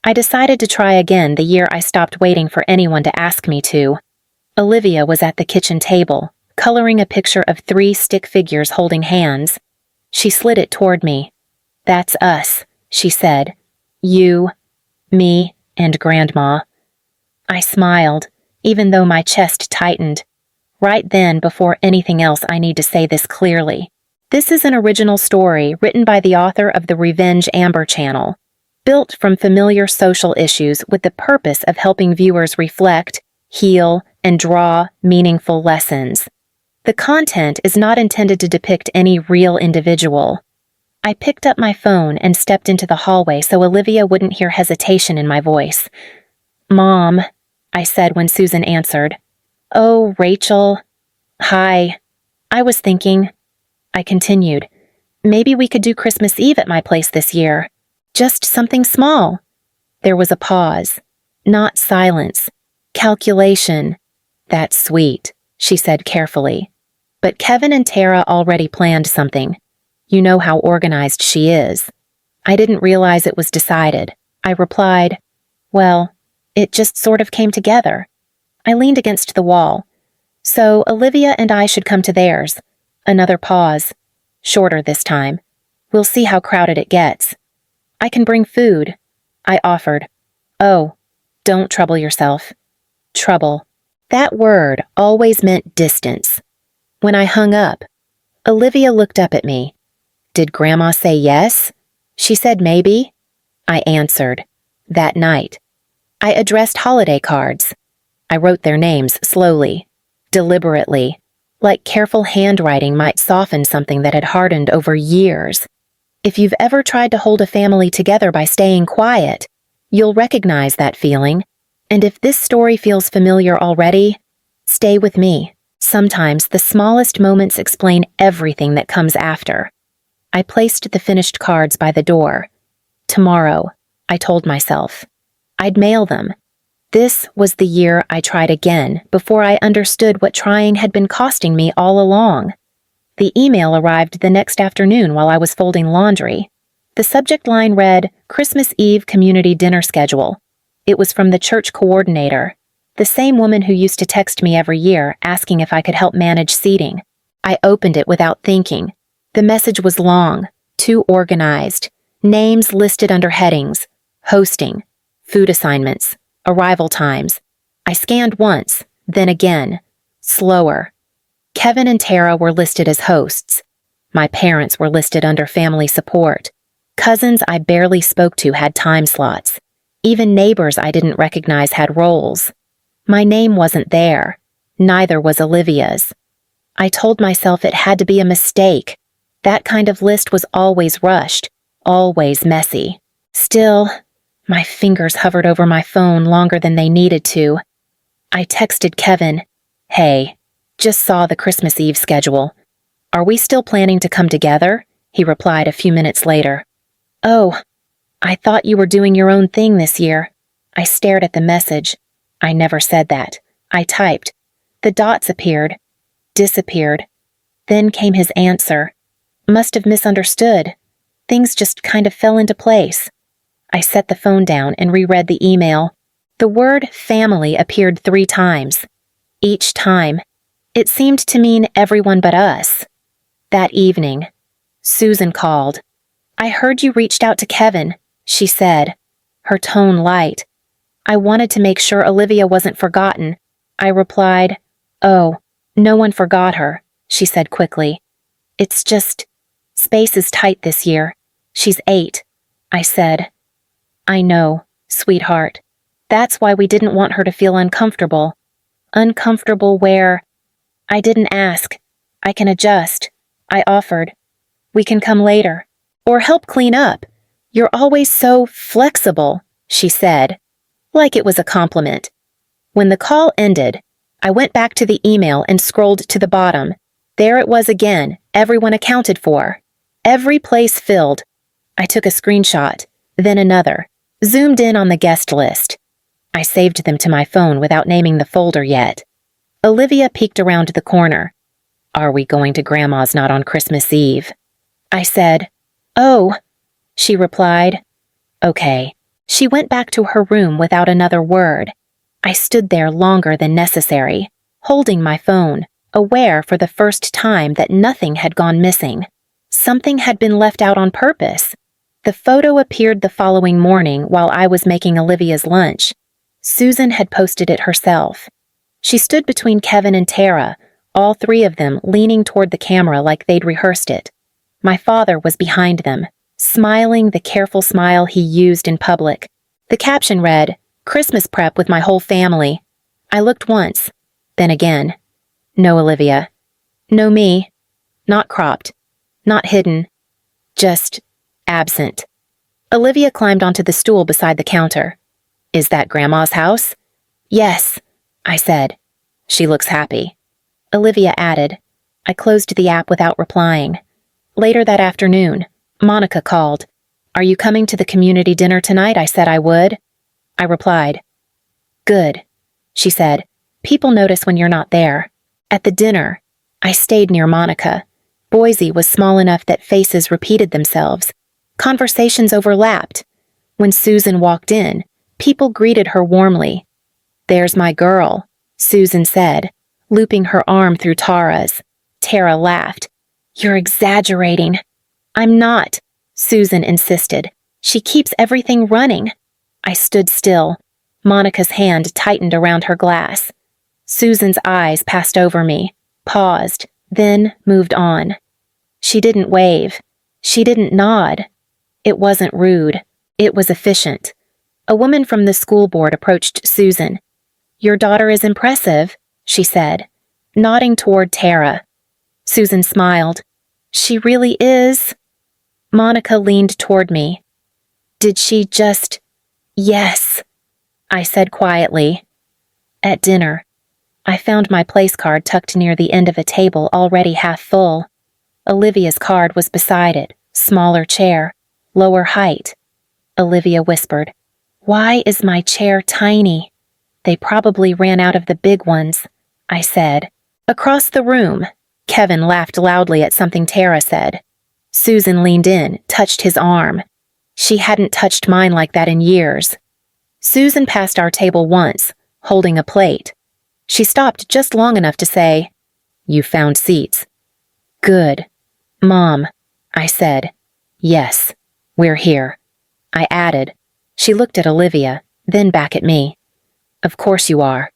I decided to try again the year I stopped waiting for anyone to ask me to. Olivia was at the kitchen table, coloring a picture of 3 stick figures holding hands. She slid it toward me. "That's us," she said. "You, me, and Grandma." I smiled, even though my chest tightened. Right then, before anything else, I need to say this clearly. This is an original story written by the author of the Revenge Amber channel, built from familiar social issues with the purpose of helping viewers reflect, heal, and draw meaningful lessons. The content is not intended to depict any real individual. I picked up my phone and stepped into the hallway so Olivia wouldn't hear hesitation in my voice. "Mom," I said when Susan answered. "Oh, Rachel. Hi. I was thinking," I continued, "maybe we could do Christmas Eve at my place this year. Just something small." There was a pause. Not silence. Calculation. "That's sweet," she said carefully. "But Kevin and Tara already planned something. You know how organized she is." I didn't realize it was decided. I replied, "Well, it just sort of came together." I leaned against the wall. "So Olivia and I should come to theirs." Another pause. Shorter this time. "We'll see how crowded it gets." "I can bring food," I offered. "Oh, don't trouble yourself." Trouble. That word always meant distance. When I hung up, Olivia looked up at me. "Did Grandma say yes?" She said maybe. I answered. That night, I addressed holiday cards. I wrote their names slowly, deliberately, like careful handwriting might soften something that had hardened over years. If you've ever tried to hold a family together by staying quiet, you'll recognize that feeling. And if this story feels familiar already, stay with me. Sometimes the smallest moments explain everything that comes after. I placed the finished cards by the door. Tomorrow, I told myself. I'd mail them. This was the year I tried again before I understood what trying had been costing me all along. The email arrived the next afternoon while I was folding laundry. The subject line read, "Christmas Eve Community Dinner Schedule." It was from the church coordinator, the same woman who used to text me every year asking if I could help manage seating. I opened it without thinking. The message was long, too organized. Names listed under headings: hosting, food assignments, arrival times. I scanned once, then again, slower. Kevin and Tara were listed as hosts. My parents were listed under family support. Cousins I barely spoke to had time slots. Even neighbors I didn't recognize had roles. My name wasn't there. Neither was Olivia's. I told myself it had to be a mistake. That kind of list was always rushed, always messy. Still, my fingers hovered over my phone longer than they needed to. I texted Kevin, "Hey, just saw the Christmas Eve schedule. Are we still planning to come together?" He replied a few minutes later. "Oh, I thought you were doing your own thing this year." I stared at the message. I never said that. I typed. The dots appeared, disappeared. Then came his answer. Must have misunderstood. Things just kind of fell into place. I set the phone down and reread the email. The word family appeared 3 times. Each time, it seemed to mean everyone but us. That evening, Susan called. "I heard you reached out to Kevin," she said, her tone light. I wanted to make sure Olivia wasn't forgotten. I replied, "Oh, no one forgot her," she said quickly. "It's just, space is tight this year. She's 8, I said. "I know, sweetheart. That's why we didn't want her to feel uncomfortable. Uncomfortable where—" I didn't ask. "I can adjust," I offered. "We can come later. Or help clean up. You're always so flexible," she said, like it was a compliment. When the call ended, I went back to the email and scrolled to the bottom. There it was again, everyone accounted for. Every place filled. I took a screenshot, then another, zoomed in on the guest list. I saved them to my phone without naming the folder yet. Olivia peeked around the corner. "Are we going to Grandma's not on Christmas Eve?" I said, "Oh," she replied. "Okay, She went back to her room without another word. I stood there longer than necessary, holding my phone, aware for the first time that nothing had gone missing. Something had been left out on purpose. The photo appeared the following morning while I was making Olivia's lunch. Susan had posted it herself. She stood between Kevin and Tara, all three of them leaning toward the camera like they'd rehearsed it. My father was behind them, smiling the careful smile he used in public. The caption read, "Christmas prep with my whole family." I looked once, then again. No Olivia. No me. Not cropped. Not hidden. Just absent. Olivia climbed onto the stool beside the counter. "Is that Grandma's house?" "Yes," I said. "She looks happy." Olivia added. I closed the app without replying. Later that afternoon, Monica called. "Are you coming to the community dinner tonight? I said I would." I replied. "Good," she said. "People notice when you're not there." At the dinner, I stayed near Monica. Boise was small enough that faces repeated themselves. Conversations overlapped. When Susan walked in, people greeted her warmly. "There's my girl," Susan said, looping her arm through Tara's. Tara laughed. "You're exaggerating." "I'm not," Susan insisted. "She keeps everything running." I stood still. Monica's hand tightened around her glass. Susan's eyes passed over me, paused, then moved on. She didn't wave. She didn't nod. It wasn't rude. It was efficient. A woman from the school board approached Susan. "Your daughter is impressive," she said, nodding toward Tara. Susan smiled. "She really is." Monica leaned toward me. "Did she just—" "Yes," I said quietly. At dinner, I found my place card tucked near the end of a table already half full. Olivia's card was beside it, smaller chair, lower height. Olivia whispered, "Why is my chair tiny?" "They probably ran out of the big ones," I said. Across the room, Kevin laughed loudly at something Tara said. Susan leaned in, touched his arm. She hadn't touched mine like that in years. Susan passed our table once, holding a plate. She stopped just long enough to say, "You found seats." "Good. Mom," I said. "Yes, we're here." I added. She looked at Olivia, then back at me. "Of course you are."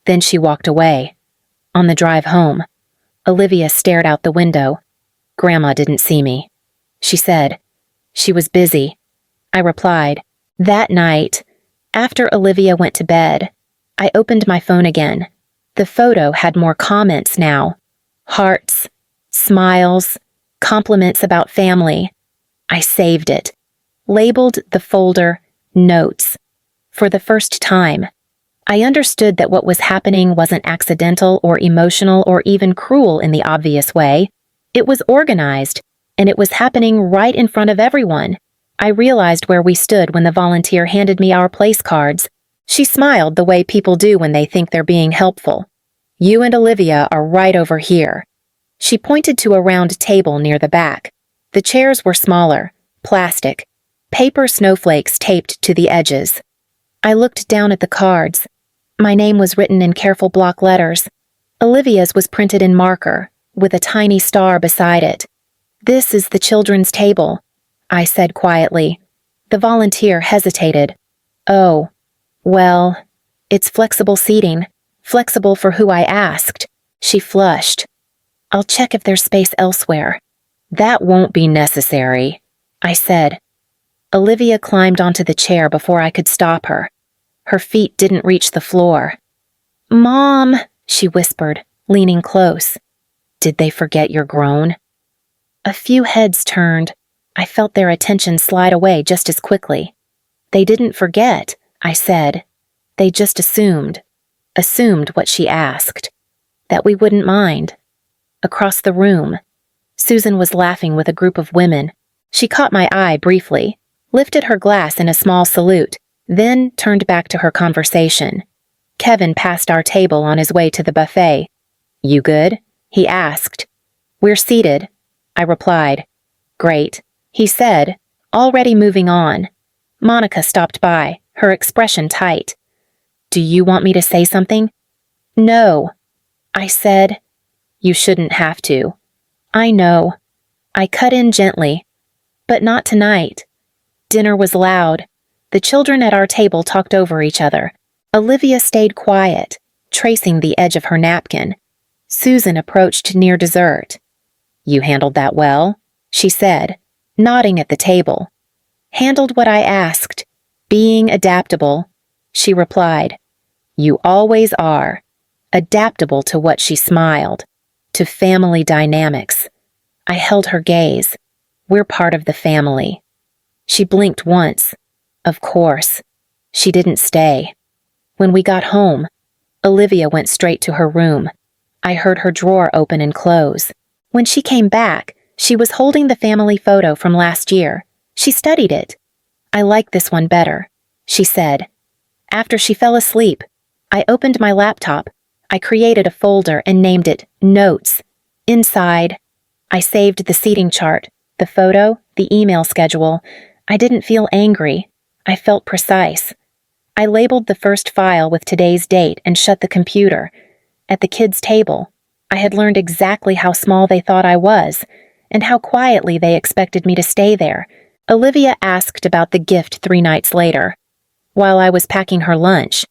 Then she walked away. On the drive home, Olivia stared out the window. "Grandma didn't see me," she said. "She was busy." I replied. That night, after Olivia went to bed, I opened my phone again. The photo had more comments now. Hearts, smiles, compliments about family. I saved it. Labeled the folder Notes. For the first time, I understood that what was happening wasn't accidental or emotional or even cruel in the obvious way. It was organized, and it was happening right in front of everyone. I realized where we stood when the volunteer handed me our place cards. She smiled the way people do when they think they're being helpful. "You and Olivia are right over here." She pointed to a round table near the back. The chairs were smaller, plastic, paper snowflakes taped to the edges. I looked down at the cards. My name was written in careful block letters. Olivia's was printed in marker, with a tiny star beside it. "This is the children's table," I said quietly. The volunteer hesitated. "Oh, well, it's flexible seating, flexible for who I asked." She flushed. "I'll check if there's space elsewhere." "That won't be necessary," I said. Olivia climbed onto the chair before I could stop her. Her feet didn't reach the floor. "Mom," she whispered, leaning close. "Did they forget you're grown?" A few heads turned. I felt their attention slide away just as quickly. "They didn't forget," I said. "They just assumed what she asked. That we wouldn't mind." Across the room, Susan was laughing with a group of women. She caught my eye briefly, lifted her glass in a small salute, then turned back to her conversation. Kevin passed our table on his way to the buffet. "You good?" he asked. "We're seated," I replied. "Great," he said, already moving on. Monica stopped by, her expression tight. "Do you want me to say something?" "No," I said. "You shouldn't have to." "I know." I cut in gently. "But not tonight." Dinner was loud. The children at our table talked over each other. Olivia stayed quiet, tracing the edge of her napkin. Susan approached near dessert. "You handled that well," she said, nodding at the table. "Handled what I asked. Being adaptable," she replied. "You always are." Adaptable to what she smiled. To family dynamics. I held her gaze. We're part of the family. She blinked once. Of course. She didn't stay. When we got home, Olivia went straight to her room. I heard her drawer open and close. When she came back, she was holding the family photo from last year. She studied it. "I like this one better," she said. After she fell asleep, I opened my laptop. I created a folder and named it Notes. Inside, I saved the seating chart, the photo, the email schedule. I didn't feel angry. I felt precise. I labeled the first file with today's date and shut the computer. At the kids' table, I had learned exactly how small they thought I was, and how quietly they expected me to stay there. Olivia asked about the gift 3 nights later, while I was packing her lunch.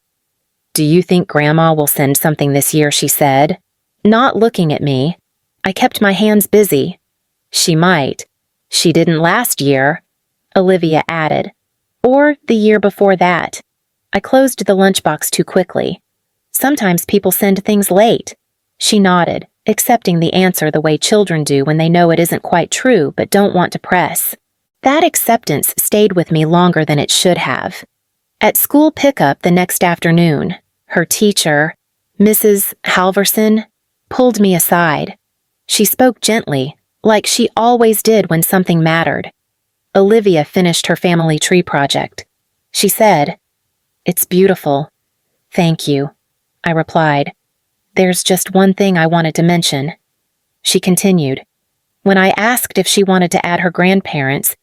"Do you think Grandma will send something this year?" she said. Not looking at me. I kept my hands busy. "She might. She didn't last year," Olivia added. "Or the year before that." I closed the lunchbox too quickly. "Sometimes people send things late." She nodded, accepting the answer the way children do when they know it isn't quite true but don't want to press. That acceptance stayed with me longer than it should have. At school pickup the next afternoon, her teacher, Mrs. Halverson, pulled me aside. She spoke gently, like she always did when something mattered. Olivia finished her family tree project. She said, "It's beautiful." "Thank you," I replied. "There's just one thing I wanted to mention." She continued. When I asked if she wanted to add her grandparents,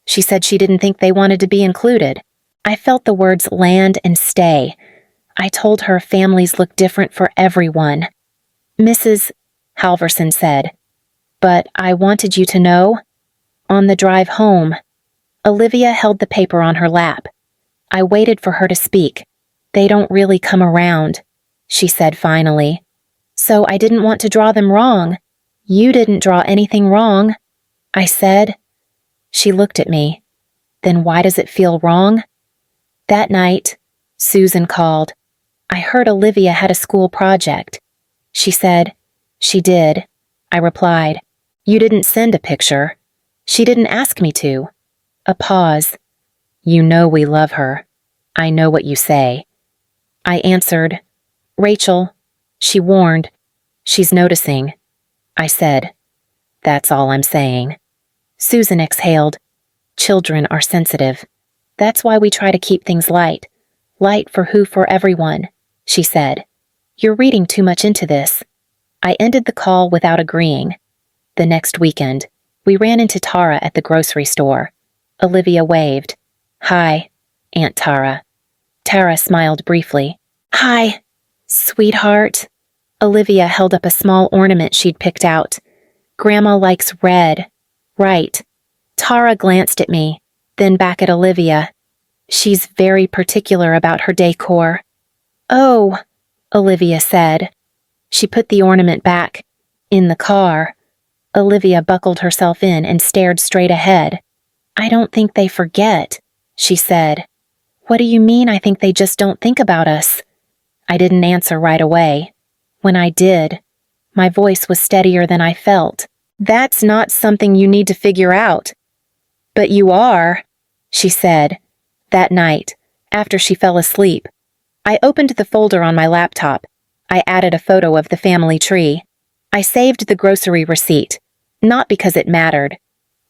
she said she didn't think they wanted to be included. I felt the words land and stay. I told her families look different for everyone. Mrs. Halverson said, "But I wanted you to know." On the drive home, Olivia held the paper on her lap. I waited for her to speak. "They don't really come around," she said finally. "So I didn't want to draw them wrong." "You didn't draw anything wrong," I said. She looked at me. "Then why does it feel wrong?" That night, Susan called. I heard Olivia had a school project. She said, "She did." I replied, "You didn't send a picture." "She didn't ask me to." A pause. "You know we love her. I know what you say." I answered, "Rachel," she warned, "she's noticing." I said, "That's all I'm saying." Susan exhaled. "Children are sensitive. That's why we try to keep things light. Light for who? For everyone," she said. "You're reading too much into this." I ended the call without agreeing. The next weekend, we ran into Tara at the grocery store. Olivia waved. "Hi, Aunt Tara." Tara smiled briefly. "Hi, sweetheart." Olivia held up a small ornament she'd picked out. "Grandma likes red." "Right." Tara glanced at me, then back at Olivia. "She's very particular about her decor." "Oh," Olivia said. She put the ornament back. In the car, Olivia buckled herself in and stared straight ahead. "I don't think they forget," she said. "What do you mean I think they just don't think about us?" I didn't answer right away. When I did, my voice was steadier than I felt. "That's not something you need to figure out." "But you are," she said. That night, after she fell asleep, I opened the folder on my laptop. I added a photo of the family tree. I saved the grocery receipt, not because it mattered,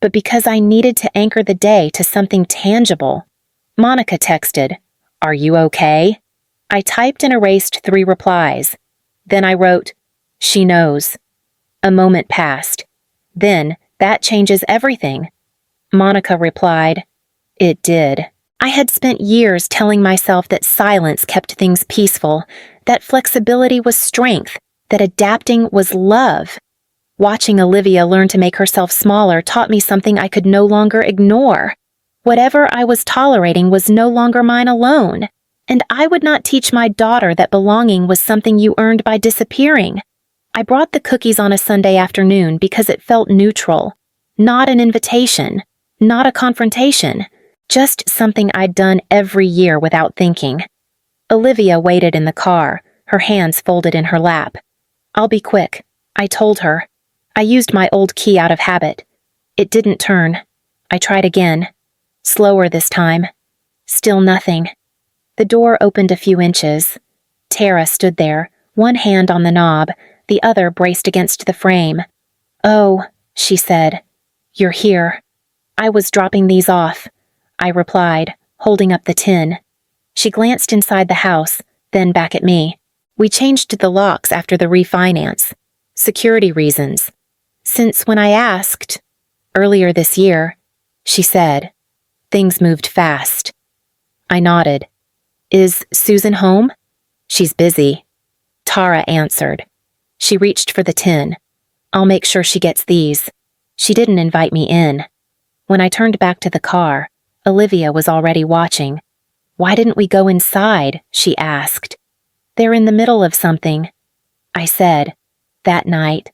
but because I needed to anchor the day to something tangible. Monica texted, "Are you okay?" I typed and erased 3 replies. Then I wrote, "She knows." A moment passed. "Then, that changes everything." Monica replied, "It did." I had spent years telling myself that silence kept things peaceful, that flexibility was strength, that adapting was love. Watching Olivia learn to make herself smaller taught me something I could no longer ignore. Whatever I was tolerating was no longer mine alone, and I would not teach my daughter that belonging was something you earned by disappearing. I brought the cookies on a Sunday afternoon because it felt neutral, not an invitation, not a confrontation, just something I'd done every year without thinking. Olivia waited in the car, her hands folded in her lap. "I'll be quick," I told her. I used my old key out of habit. It didn't turn. I tried again. Slower this time. Still nothing. The door opened a few inches. Tara stood there, one hand on the knob, the other braced against the frame. "Oh," she said. "You're here." "I was dropping these off," I replied, holding up the tin. She glanced inside the house, then back at me. "We changed the locks after the refinance. Security reasons. Since when I asked, earlier this year," she said. "Things moved fast." I nodded. "Is Susan home?" "She's busy." Tara answered. She reached for the tin. "I'll make sure she gets these." She didn't invite me in. When I turned back to the car, Olivia was already watching. "Why didn't we go inside?" she asked. "They're in the middle of something," I said. That night,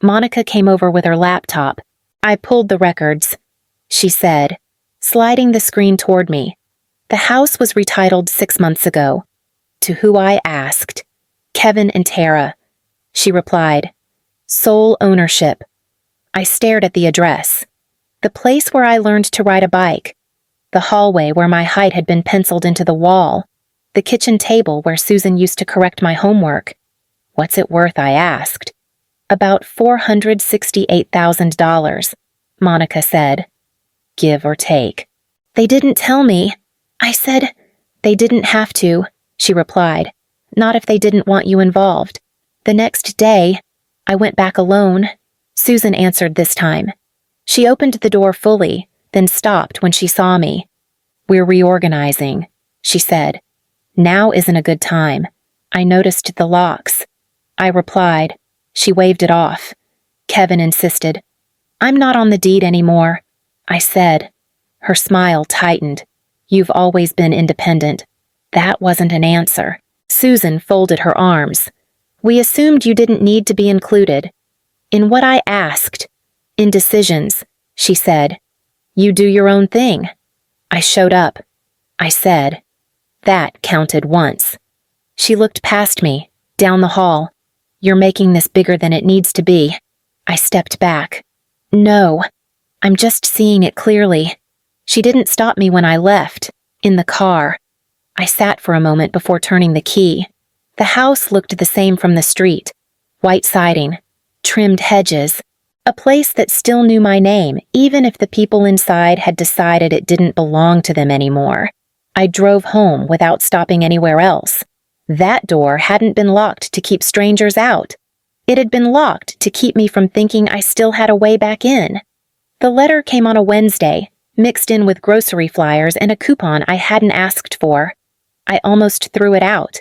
Monica came over with her laptop. "I pulled the records," she said, sliding the screen toward me. The house was retitled 6 months ago. To who I asked. "Kevin and Tara," she replied. "Sole ownership." I stared at the address. The place where I learned to ride a bike. The hallway where my height had been penciled into the wall. The kitchen table where Susan used to correct my homework. "What's it worth?" I asked. "About $468,000, Monica said. "Give or take." "They didn't tell me." I said. "They didn't have to," she replied. "Not if they didn't want you involved." The next day, I went back alone. Susan answered this time. She opened the door fully, then stopped when she saw me. "We're reorganizing," she said. "Now isn't a good time. I noticed the locks." I replied. She waved it off. Kevin insisted. "I'm not on the deed anymore," I said. Her smile tightened. "You've always been independent." That wasn't an answer. Susan folded her arms. "We assumed you didn't need to be included." "In what I asked." "In decisions," she said. "You do your own thing." I showed up. I said. That counted once. She looked past me, down the hall. "You're making this bigger than it needs to be." I stepped back. "No, I'm just seeing it clearly." She didn't stop me when I left, in the car. I sat for a moment before turning the key. The house looked the same from the street. White siding, trimmed hedges, a place that still knew my name, even if the people inside had decided it didn't belong to them anymore. I drove home without stopping anywhere else. That door hadn't been locked to keep strangers out. It had been locked to keep me from thinking I still had a way back in. The letter came on a Wednesday, mixed in with grocery flyers and a coupon I hadn't asked for. I almost threw it out.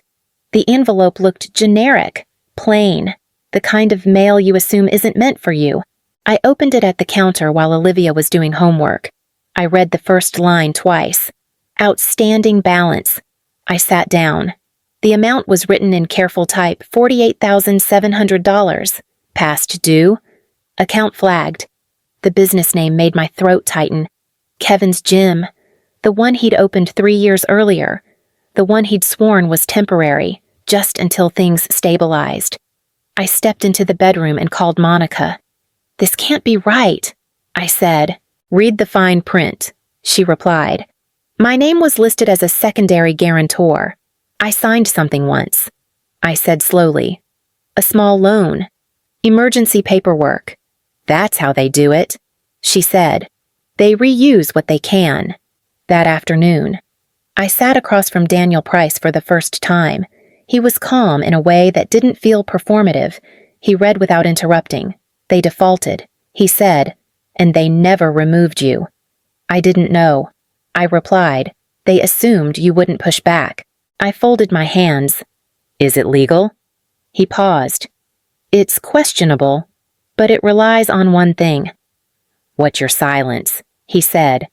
The envelope looked generic, plain, the kind of mail you assume isn't meant for you. I opened it at the counter while Olivia was doing homework. I read the first line twice. Outstanding balance. I sat down. The amount was written in careful type, $48,700. Past due. Account flagged. The business name made my throat tighten. Kevin's Gym. The one he'd opened 3 years earlier. The one he'd sworn was temporary, just until things stabilized. I stepped into the bedroom and called Monica. "This can't be right," I said. "Read the fine print," she replied. My name was listed as a secondary guarantor. I signed something once. I said slowly. "A small loan. Emergency paperwork. That's how they do it," she said. "They reuse what they can." That afternoon, I sat across from Daniel Price for the first time. He was calm in a way that didn't feel performative. He read without interrupting. "They defaulted," he said, "and they never removed you." "I didn't know," I replied. They assumed you wouldn't push back. I folded my hands. Is it legal? He paused. It's questionable, but it relies on one thing. What's your silence? He said.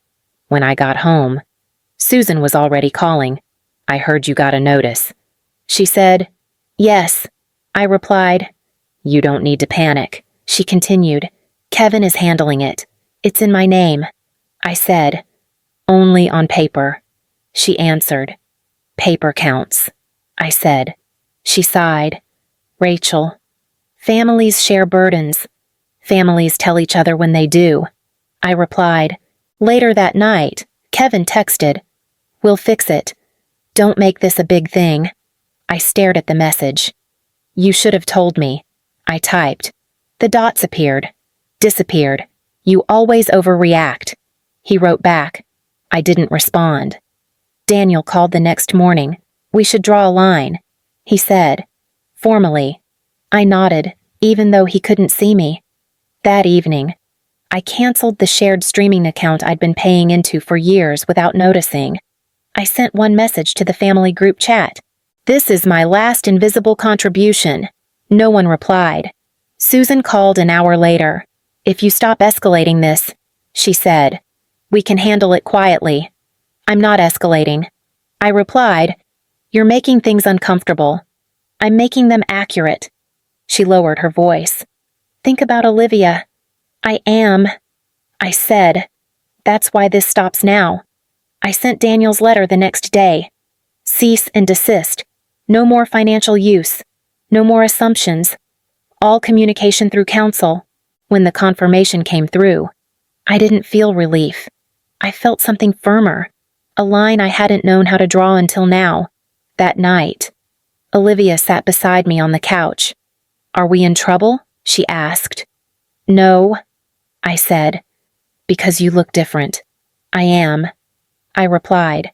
When I got home, Susan was already calling. I heard you got a notice. She said, yes. I replied, you don't need to panic. She continued, Kevin is handling it. It's in my name. I said, only on paper. She answered, paper counts. I said. She sighed. Rachel, families share burdens. Families tell each other when they do. I replied. Later that night, Kevin texted, we'll fix it. Don't make this a big thing. I stared at the message. You should have told me. I typed. The dots appeared. Disappeared. You always overreact. He wrote back. I didn't respond. Daniel called the next morning. We should draw a line. He said. Formally. I nodded, even though he couldn't see me. That evening, I canceled the shared streaming account I'd been paying into for years without noticing. I sent one message to the family group chat. This is my last invisible contribution. No one replied. Susan called an hour later. If you stop escalating this, she said, we can handle it quietly. I'm not escalating. I replied, you're making things uncomfortable. I'm making them accurate. She lowered her voice. Think about Olivia. I am. I said. That's why this stops now. I sent Daniel's letter the next day. Cease and desist. No more financial use. No more assumptions. All communication through counsel. When the confirmation came through, I didn't feel relief. I felt something firmer. A line I hadn't known how to draw until now. That night, Olivia sat beside me on the couch. Are we in trouble? She asked. No, I said. Because you look different. I am. I replied.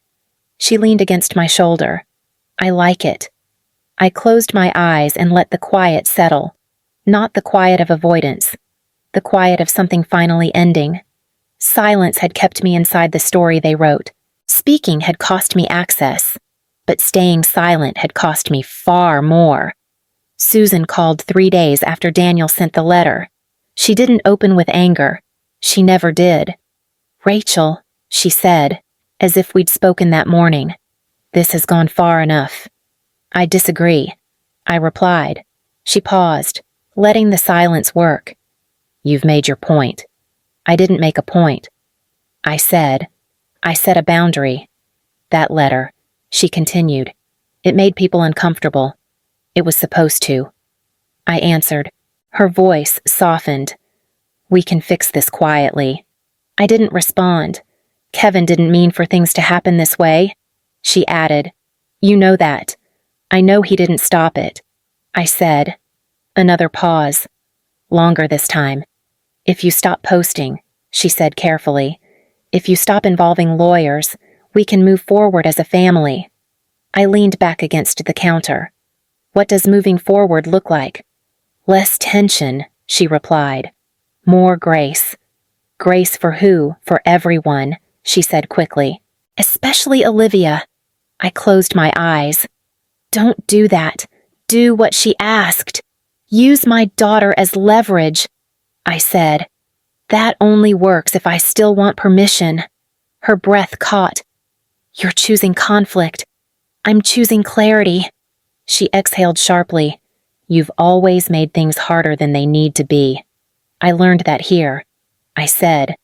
She leaned against my shoulder. I like it. I closed my eyes and let the quiet settle. Not the quiet of avoidance. The quiet of something finally ending. Silence had kept me inside the story they wrote. Speaking had cost me access. But staying silent had cost me far more. Susan called 3 days after Daniel sent the letter. She didn't open with anger. She never did. Rachel, she said, as if we'd spoken that morning. This has gone far enough. I disagree. I replied. She paused, letting the silence work. You've made your point. I didn't make a point. I set a boundary. That letter, she continued. It made people uncomfortable. It was supposed to. I answered. Her voice softened. We can fix this quietly. I didn't respond. Kevin didn't mean for things to happen this way. She added. You know that. I know he didn't stop it. I said. Another pause. Longer this time. If you stop posting, she said carefully. If you stop involving lawyers, we can move forward as a family. I leaned back against the counter. What does moving forward look like? Less tension, she replied. More grace. Grace for who? For everyone, she said quickly. Especially Olivia. I closed my eyes. Don't do that. Do what she asked. Use my daughter as leverage, I said. That only works if I still want permission. Her breath caught. You're choosing conflict. I'm choosing clarity. She exhaled sharply. You've always made things harder than they need to be. I learned that here. I said.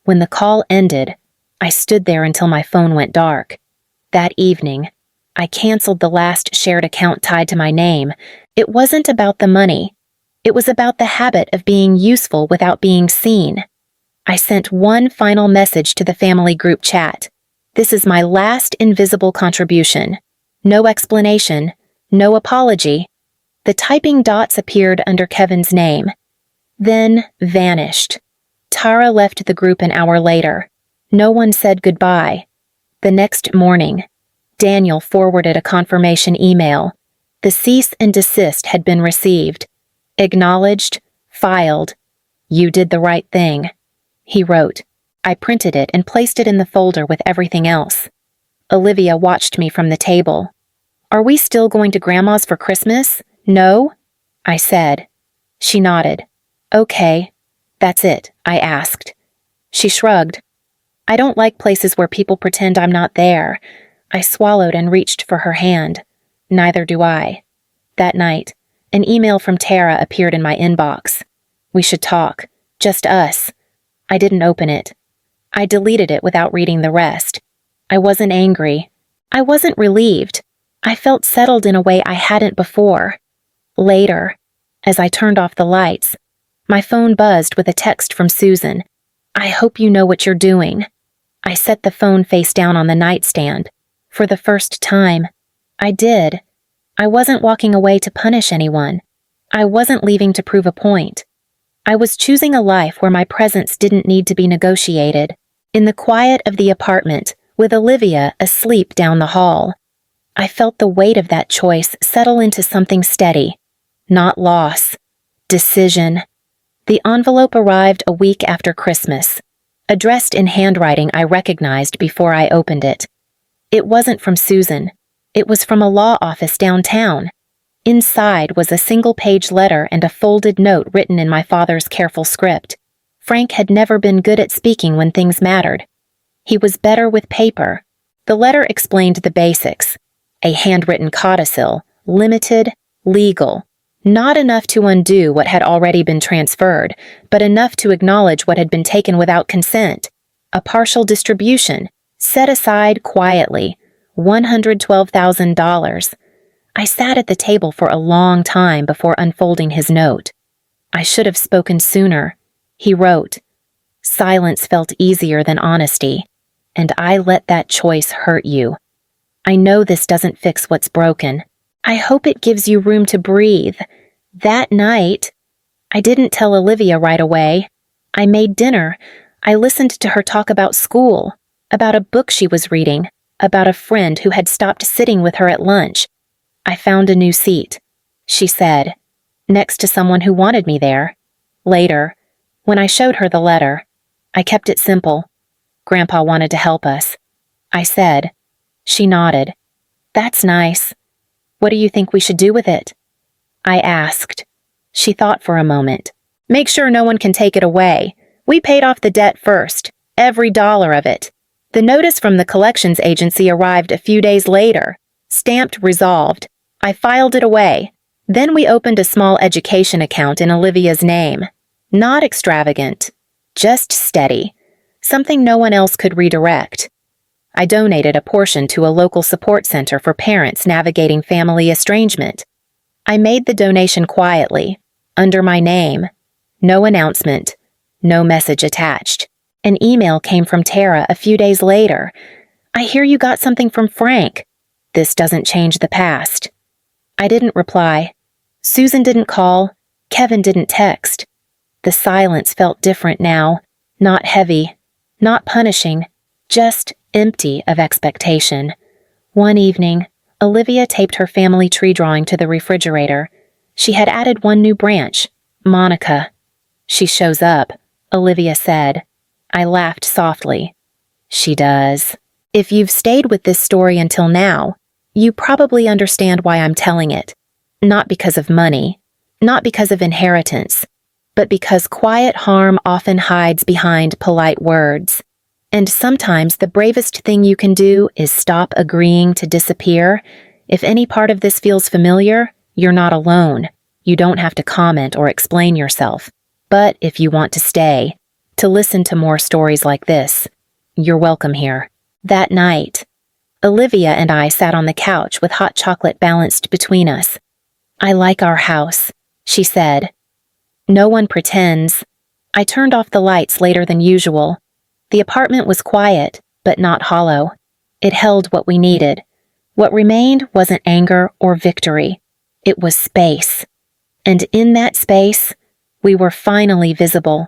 When the call ended, I stood there until my phone went dark. That evening, I canceled the last shared account tied to my name. It wasn't about the money. It was about the habit of being useful without being seen. I sent one final message to the family group chat. This is my last invisible contribution. No explanation, no apology. The typing dots appeared under Kevin's name, then vanished. Tara left the group an hour later. No one said goodbye. The next morning, Daniel forwarded a confirmation email. The cease and desist had been received. Acknowledged, filed. You did the right thing. He wrote. I printed it and placed it in the folder with everything else. Olivia watched me from the table. "Are we still going to Grandma's for Christmas?" "No," I said. She nodded. "Okay. That's it," I asked. She shrugged. "I don't like places where people pretend I'm not there." I swallowed and reached for her hand. Neither do I. That night, an email from Tara appeared in my inbox. "We should talk. Just us." I didn't open it. I deleted it without reading the rest. I wasn't angry. I wasn't relieved. I felt settled in a way I hadn't before. Later, as I turned off the lights, my phone buzzed with a text from Susan. "I hope you know what you're doing." I set the phone face down on the nightstand. For the first time, I did. I wasn't walking away to punish anyone. I wasn't leaving to prove a point. I was choosing a life where my presence didn't need to be negotiated. In the quiet of the apartment, with Olivia asleep down the hall, I felt the weight of that choice settle into something steady. Not loss. Decision. The envelope arrived a week after Christmas, addressed in handwriting I recognized before I opened it. It wasn't from Susan. It was from a law office downtown. Inside was a single-page letter and a folded note written in my father's careful script. Frank had never been good at speaking when things mattered. He was better with paper. The letter explained the basics. A handwritten codicil, limited, legal. Not enough to undo what had already been transferred, but enough to acknowledge what had been taken without consent. A partial distribution, set aside quietly, $112,000. I sat at the table for a long time before unfolding his note. "I should have spoken sooner," he wrote. "Silence felt easier than honesty, and I let that choice hurt you. I know this doesn't fix what's broken. I hope it gives you room to breathe." That night, I didn't tell Olivia right away. I made dinner. I listened to her talk about school, about a book she was reading, about a friend who had stopped sitting with her at lunch. "I found a new seat," she said, "next to someone who wanted me there." Later, when I showed her the letter, I kept it simple. "Grandpa wanted to help us," I said. She nodded. "That's nice. What do you think we should do with it?" I asked. She thought for a moment. "Make sure no one can take it away. We paid off the debt first, every dollar of it. The notice from the collections agency arrived a few days later, stamped resolved. I filed it away. Then we opened a small education account in Olivia's name. Not extravagant, just steady. Something no one else could redirect. I donated a portion to a local support center for parents navigating family estrangement. I made the donation quietly, under my name. No announcement, no message attached. An email came from Tara a few days later. "I hear you got something from Frank. This doesn't change the past." I didn't reply. Susan didn't call. Kevin didn't text. The silence felt different now, not heavy, not punishing, just empty of expectation. One evening, Olivia taped her family tree drawing to the refrigerator. She had added one new branch, Monica. "She shows up," Olivia said. I laughed softly. "She does. If you've stayed with this story until now, you probably understand why I'm telling it. Not because of money, not because of inheritance, but because quiet harm often hides behind polite words. And sometimes the bravest thing you can do is stop agreeing to disappear. If any part of this feels familiar, you're not alone. You don't have to comment or explain yourself. But if you want to stay, to listen to more stories like this, you're welcome here." That night, Olivia and I sat on the couch with hot chocolate balanced between us. "I like our house," she said. "No one pretends." I turned off the lights later than usual. The apartment was quiet, but not hollow. It held what we needed. What remained wasn't anger or victory. It was space. And in that space, we were finally visible.